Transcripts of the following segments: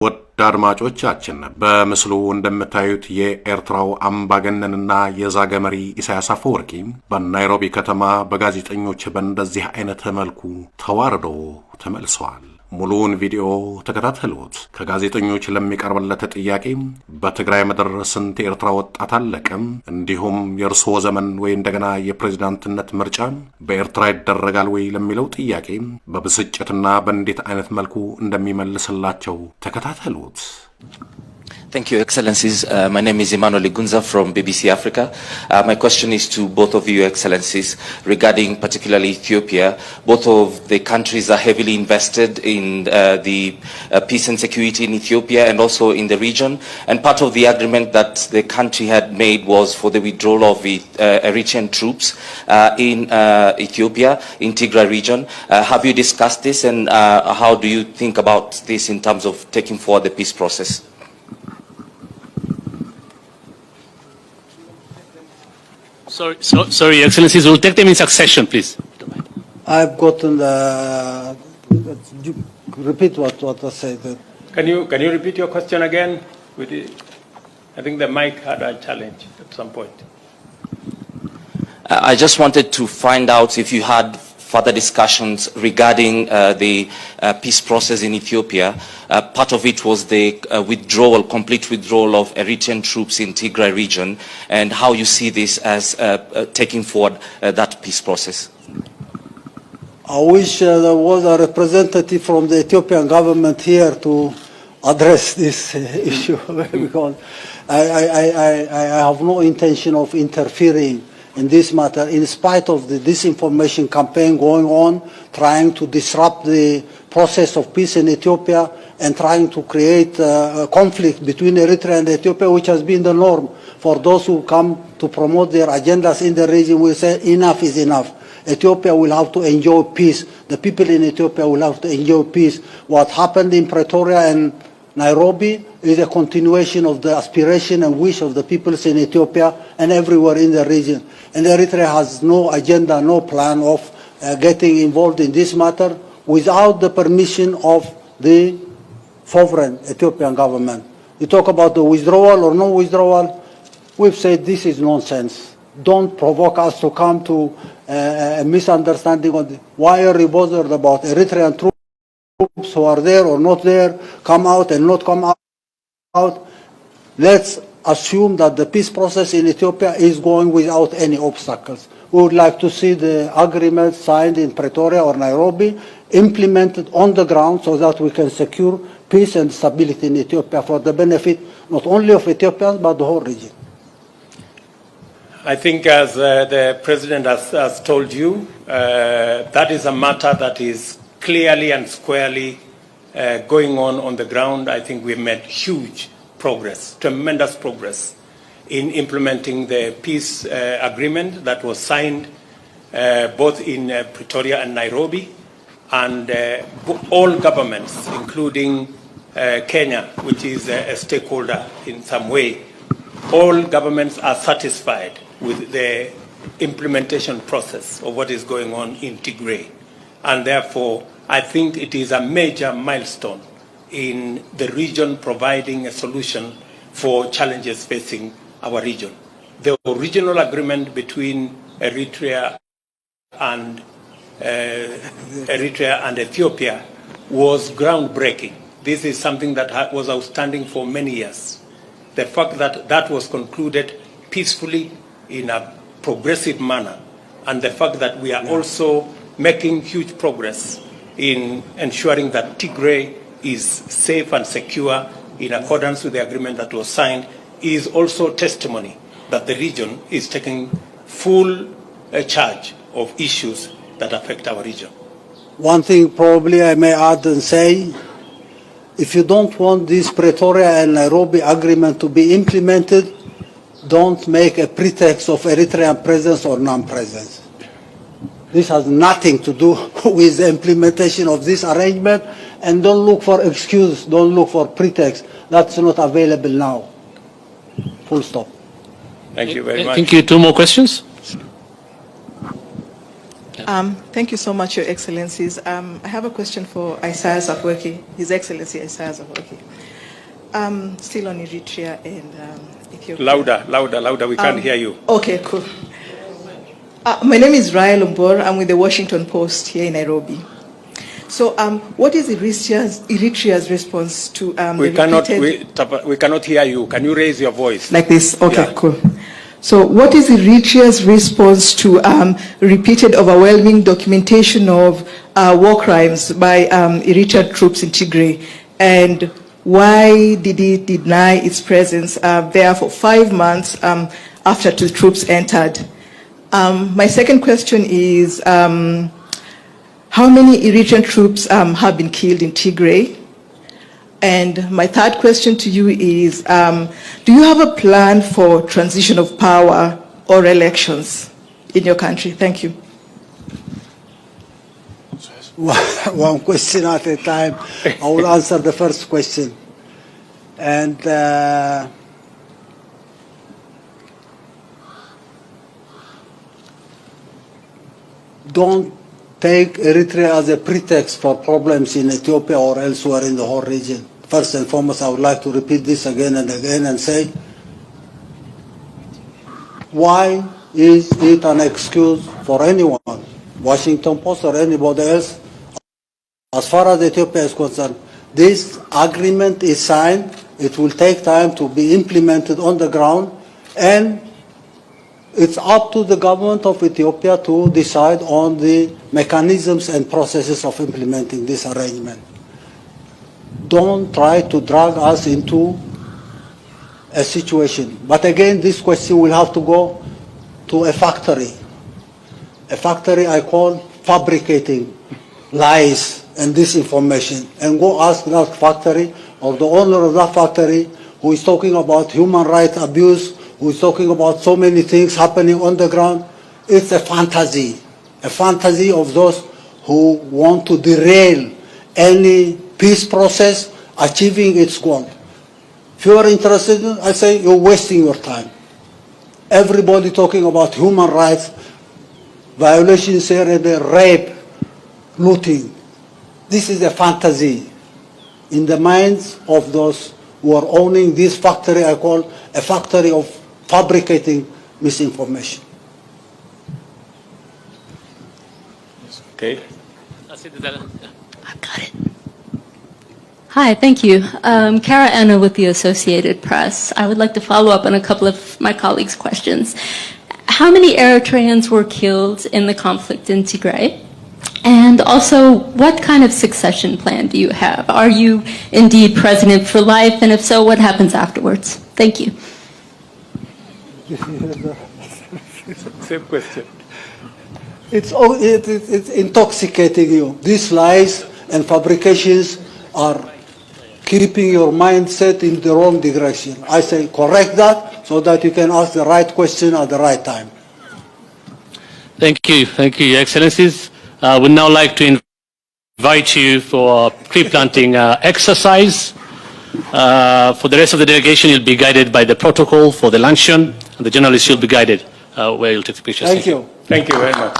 ወደ አድማጮቻችን በምስሉ እንደምታዩት የኤርትራው አምባገነንና የዛገ መሪ ኢሳያስ አፈወርቂ በናይሮቢ ከተማ በጋዜጠኞች በእንደዚህ አይነት መልኩ ተዋርዶ ተመልሰዋል። ሙሉውን ቪዲዮ ተከታተሉት። ከጋዜጠኞች ለሚቀርብለት ጥያቄ በትግራይ ምድር ስንት ኤርትራ ወጣት አለቀም፣ እንዲሁም የእርስዎ ዘመን ወይ እንደገና የፕሬዝዳንትነት ምርጫ በኤርትራ ይደረጋል ወይ ለሚለው ጥያቄ በብስጭትና በእንዴት አይነት መልኩ እንደሚመልስላቸው ተከታተሉት። Thank you, Excellencies. My name is Emmanuel Igunza from BBC Africa. My question is to both of you, Excellencies, regarding particularly Ethiopia. Both of the countries are heavily invested in the peace and security in Ethiopia and also in the region. And part of the agreement that the country had made was for the withdrawal of Eritrean troops in Ethiopia, in Tigray region. Have you discussed this, and how do you think about this in terms of taking forward the peace process? Sorry, Excellencies, we'll take them in succession, please. I've gotten the... Repeat what I said. Can you repeat your question again? I think the mic had a challenge at some point. I just wanted to find out if you had further discussions regarding the peace process in Ethiopia. Part of it was the complete withdrawal of Eritrean troops in Tigray region, and how you see this as taking forward that peace process. I wish there was a representative from the Ethiopian government here to address this issue, because I have no intention of interfering in this matter, in spite of the disinformation campaign going on, trying to disrupt the process of peace in Ethiopia and trying to create a conflict between Eritrea and Ethiopia, which has been the norm for those who come to promote their agendas in the region. We say enough is enough. Ethiopia will have to enjoy peace. The people in Ethiopia will have to enjoy peace. What happened in Pretoria and Nairobi is a continuation of the aspiration and wish of the peoples in Ethiopia and everywhere in the region. And Eritrea has no agenda, no plan of getting involved in this matter without the permission of the sovereign Ethiopian government. You talk about the withdrawal or no withdrawal, we've said this is nonsense. Don't provoke us to come to a misunderstanding on why are you bothered about Eritrean troops who are there or not there, come out and not come out. Let's assume that the peace process in Ethiopia is going without any obstacles. We would like to see the agreement signed in Pretoria or Nairobi implemented on the ground so that we can secure peace and stability in Ethiopia for the benefit not only of Ethiopians but the whole region. I think, as the President has told you, that is a matter that is clearly and squarely going on the ground. I think we've made huge progress, tremendous progress in implementing the peace agreement that was signed both in Pretoria and Nairobi, and all governments, including Kenya, which is a stakeholder in some way, all governments are satisfied with the implementation process of what is going on in Tigray. And therefore, I think it is a major milestone in the region providing a solution for challenges facing our region. The original agreement between Eritrea and Ethiopia was groundbreaking. This is something that was outstanding for many years. The fact that that was concluded peacefully in a progressive manner, and the fact that we are also making huge progress in ensuring that Tigray is safe and secure in accordance with the agreement that was signed is also testimony that the region is taking full charge of issues that affect our region. One thing probably I may add and say, if you don't want this Pretoria and Nairobi agreement to be implemented, don't make a pretext of Eritrean presence or non-presence. This has nothing to do with the implementation of this arrangement, and don't look for excuse, don't look for pretext. That's not available now. Full stop. Thank you very much. Thank you. Two more questions? Thank you so much, Your Excellencies. I have a question for Isaias Afoworki, His Excellency Isaias Afoworki. Still on Eritrea and Ethiopia. Louder. We can't hear you. Okay, cool. My name is Rael Umbor. I'm with the Washington Post here in Nairobi. So, what is Eritrea's response to We cannot hear you. Can you raise your voice? Like this? Okay, Yeah. cool. So, what is Eritrea's response to repeated overwhelming documentation of war crimes by Eritrean troops in Tigray? And why did it deny its presence there for 5 months after the troops entered? My second question is, how many Eritrean troops have been killed in Tigray? And my third question to you is, do you have a plan for transition of power or elections in your country? Thank you. One question at a time. I will answer the first question. And don't take Eritrea as a pretext for problems in Ethiopia or elsewhere in the whole region. First and foremost, I would like to repeat this again and again and say, why is it an excuse for anyone, Washington Post or anybody else, as far as Ethiopia is concerned? This agreement is signed. It will take time to be implemented on the ground, and it's up to the government of Ethiopia to decide on the mechanisms and processes of implementing this arrangement. Don't try to drag us into a situation. But again, this question will have to go to a factory. A factory I call fabricating lies and disinformation. And go ask that factory or the owner of that factory who is talking about human rights abuse, who is talking about so many things happening on the ground. It's a fantasy of those who want to derail any peace process achieving its goal. If you are interested, I say you're wasting your time. Everybody talking about human rights, violations here and there, rape, looting. This is a fantasy in the minds of those who are owning this factory I call a factory of fabricating misinformation. Okay. I've got it. Hi, thank you. Kara Anna with the Associated Press. I would like to follow up on a couple of my colleagues' questions. How many Eritreans were killed in the conflict in Tigray? And also, what kind of succession plan do you have? Are you indeed president for life? And if so, what happens afterwards? Thank you. Same question. It's intoxicating you. These lies and fabrications are keeping your mindset in the wrong direction. I say correct that so that you can ask the right question at the right time. Thank you, Your Excellencies. I would now like to invite you for a tree-planting exercise. For the rest of the delegation, you'll be guided by the protocol for the luncheon, and the journalists will be guided where you'll take the pictures. Thank you. Thank you very much.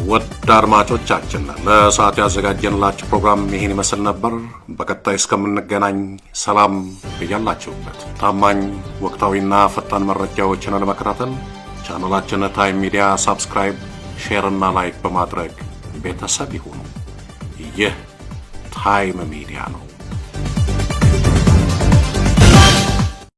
ውድ አድማጮቻችን ለሰዓቱ ያዘጋጀንላችሁ ፕሮግራም ይሄን ይመስል ነበር። በቀጣይ እስከምንገናኝ ሰላም በያላችሁበት። ታማኝ ወቅታዊና ፈጣን መረጃዎችን ለመከታተል ቻናላችንን ታይም ሚዲያ ሰብስክራይብ፣ ሼር እና ላይክ በማድረግ ቤተሰብ ይሁኑ። ይህ ታይም ሚዲያ ነው።